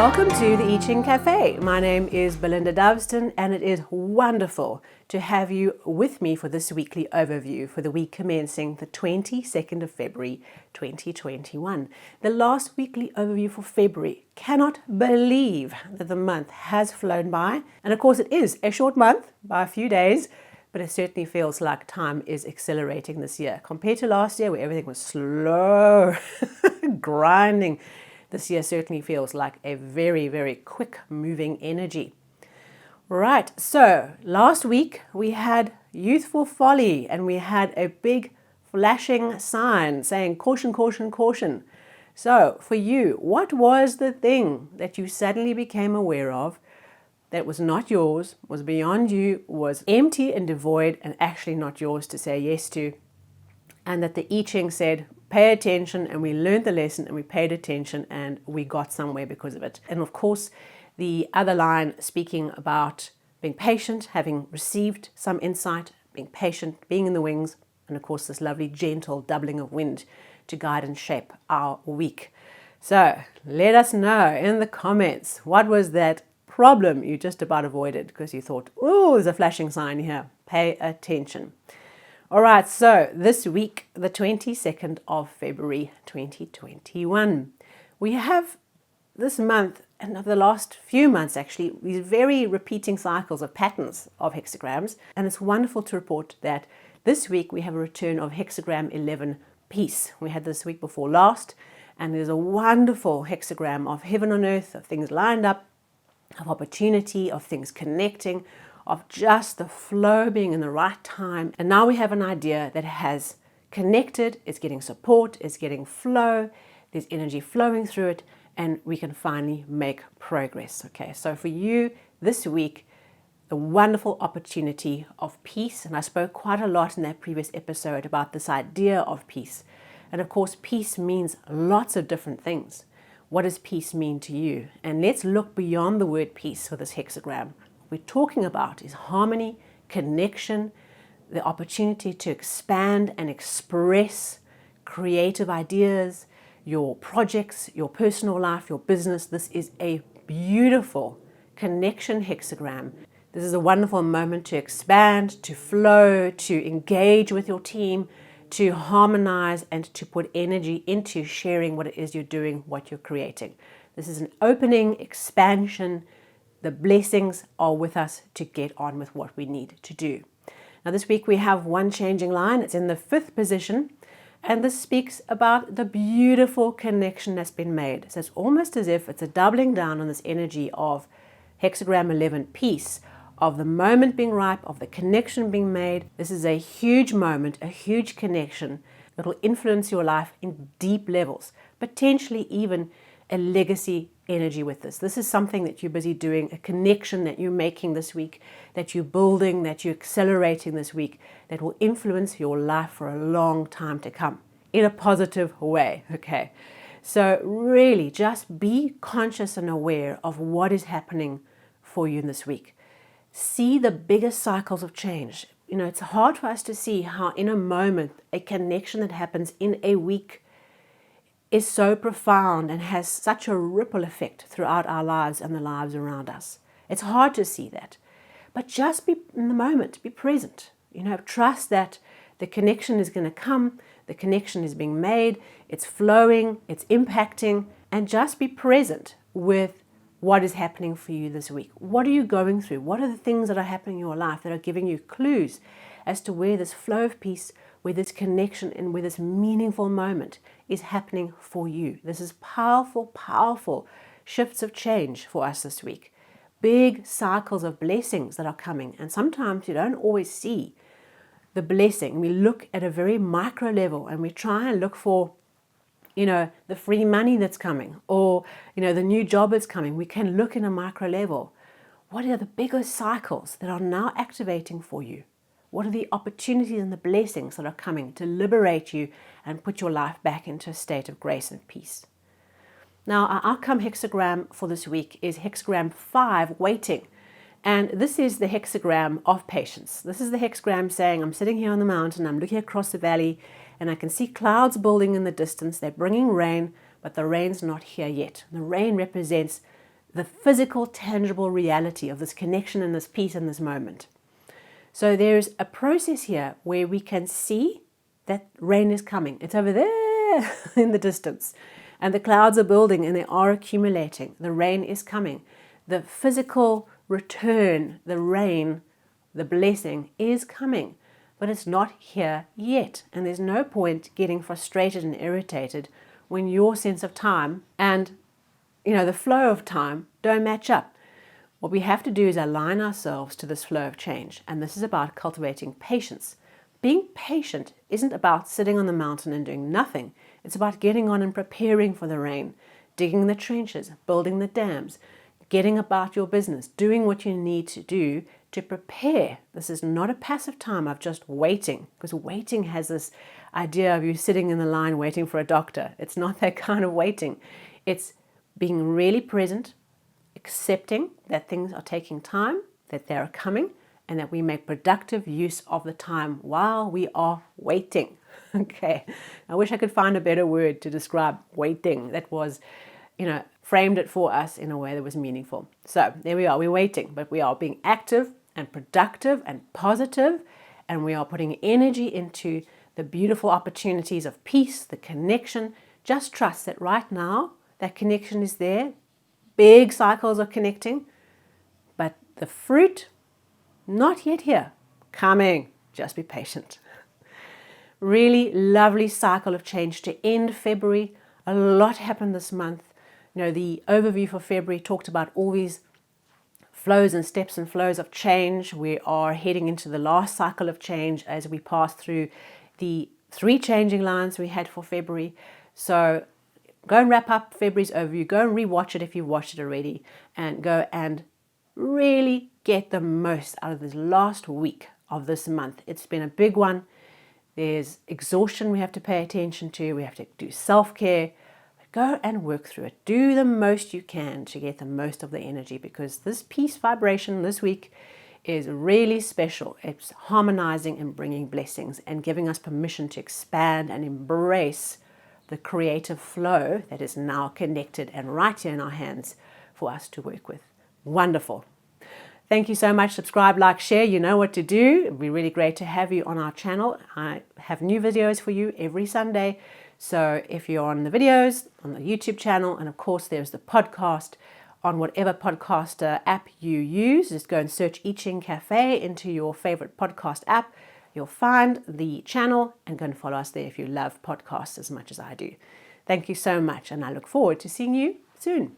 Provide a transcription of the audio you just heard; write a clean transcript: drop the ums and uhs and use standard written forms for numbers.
Welcome to the I Ching Cafe. My name is Belinda Doveston, and it is wonderful to have you with me for this weekly overview for the week commencing the 22nd of February 2021. The last weekly overview for February. Cannot believe that the month has flown by. And of course it is a short month by a few days, but it certainly feels like time is accelerating this year. Compared to last year where everything was slow, grinding, this year certainly feels like a very, very quick moving energy. Right, so last week we had youthful folly and we had a big flashing sign saying caution, caution, caution. So for you, what was the thing that you suddenly became aware of that was not yours, was beyond you, was empty and devoid and actually not yours to say yes to? And that the I Ching said, pay attention, and we learned the lesson and we paid attention and we got somewhere because of it. And of course, the other line speaking about being patient, having received some insight, being patient, being in the wings, and of course this lovely gentle doubling of wind to guide and shape our week. So let us know in the comments, what was that problem you just about avoided because you thought, oh, there's a flashing sign here. Pay attention. All right, so this week, the 22nd of February 2021, we have this month, and of the last few months actually, these very repeating cycles of patterns of hexagrams. And it's wonderful to report that this week we have a return of hexagram 11, peace. We had this week before last, and there's a wonderful hexagram of heaven on earth, of things lined up, of opportunity, of things connecting, of just the flow being in the right time. And now we have an idea that has connected, it's getting support, it's getting flow, there's energy flowing through it, and we can finally make progress. Okay, so for you this week, the wonderful opportunity of peace, and I spoke quite a lot in that previous episode about this idea of peace. And of course, peace means lots of different things. What does peace mean to you? And let's look beyond the word peace for this hexagram. We're talking about is harmony, connection, the opportunity to expand and express creative ideas, your projects, your personal life, your business. This is a beautiful connection hexagram. This is a wonderful moment to expand, to flow, to engage with your team, to harmonize and to put energy into sharing what it is you're doing, what you're creating. This is an opening, expansion. The blessings are with us to get on with what we need to do. Now this week we have one changing line. It's in the 5th position, and this speaks about the beautiful connection that's been made. So it's almost as if it's a doubling down on this energy of hexagram 11, peace, of the moment being ripe, of the connection being made. This is a huge moment, a huge connection that will influence your life in deep levels, potentially even a legacy energy with this. This is something that you're busy doing, a connection that you're making this week, that you're building, that you're accelerating this week, that will influence your life for a long time to come in a positive way. Okay, so really just be conscious and aware of what is happening for you in this week. See the biggest cycles of change. You know, it's hard for us to see how in a moment a connection that happens in a week is so profound and has such a ripple effect throughout our lives and the lives around us. It's hard to see that, but just be in the moment, be present. You know, trust that the connection is going to come, the connection is being made, it's flowing, it's impacting, and just be present with what is happening for you this week. What are you going through? What are the things that are happening in your life that are giving you clues as to where this flow of peace, where this connection and where this meaningful moment is happening for you? This is powerful, powerful shifts of change for us this week. Big cycles of blessings that are coming. And sometimes you don't always see the blessing. We look at a very micro level and we try and look for, you know, the free money that's coming, or, you know, the new job that's coming. We can look in a micro level. What are the bigger cycles that are now activating for you? What are the opportunities and the blessings that are coming to liberate you and put your life back into a state of grace and peace? Now, our outcome hexagram for this week is hexagram 5, waiting. And this is the hexagram of patience. This is the hexagram saying, I'm sitting here on the mountain, I'm looking across the valley, and I can see clouds building in the distance. They're bringing rain, but the rain's not here yet. The rain represents the physical, tangible reality of this connection and this peace in this moment. So there's a process here where we can see that rain is coming. It's over there in the distance. And the clouds are building and they are accumulating. The rain is coming. The physical return, the rain, the blessing is coming. But it's not here yet. And there's no point getting frustrated and irritated when your sense of time and the flow of time don't match up. What we have to do is align ourselves to this flow of change. And this is about cultivating patience. Being patient isn't about sitting on the mountain and doing nothing. It's about getting on and preparing for the rain, digging the trenches, building the dams, getting about your business, doing what you need to do to prepare. This is not a passive time of just waiting, because waiting has this idea of you sitting in the line waiting for a doctor. It's not that kind of waiting. It's being really present, accepting that things are taking time, that they are coming, and that we make productive use of the time while we are waiting. Okay, I wish I could find a better word to describe waiting that was, framed it for us in a way that was meaningful. So there we are, we're waiting, but we are being active and productive and positive, and we are putting energy into the beautiful opportunities of peace, the connection. Just trust that right now, that connection is there. Big cycles are connecting, but the fruit, not yet here, coming. Just be patient. Really lovely cycle of change to end February. A lot happened this month. The overview for February talked about all these flows and steps and flows of change. We are heading into the last cycle of change as we pass through the 3 changing lines we had for February. So go and wrap up February's overview. Go and rewatch it if you've watched it already, and go and really get the most out of this last week of this month. It's been a big one. There's exhaustion we have to pay attention to. We have to do self-care. Go and work through it. Do the most you can to get the most of the energy, because this peace vibration this week is really special. It's harmonizing and bringing blessings and giving us permission to expand and embrace the creative flow that is now connected and right here in our hands for us to work with. Wonderful. Thank you so much. Subscribe, like, share. You know what to do. It'd be really great to have you on our channel. I have new videos for you every Sunday. So if you're on the videos, on the YouTube channel, and of course there's the podcast on whatever podcaster app you use, just go and search I Ching Cafe into your favorite podcast app. You'll find the channel and go and follow us there if you love podcasts as much as I do. Thank you so much, and I look forward to seeing you soon.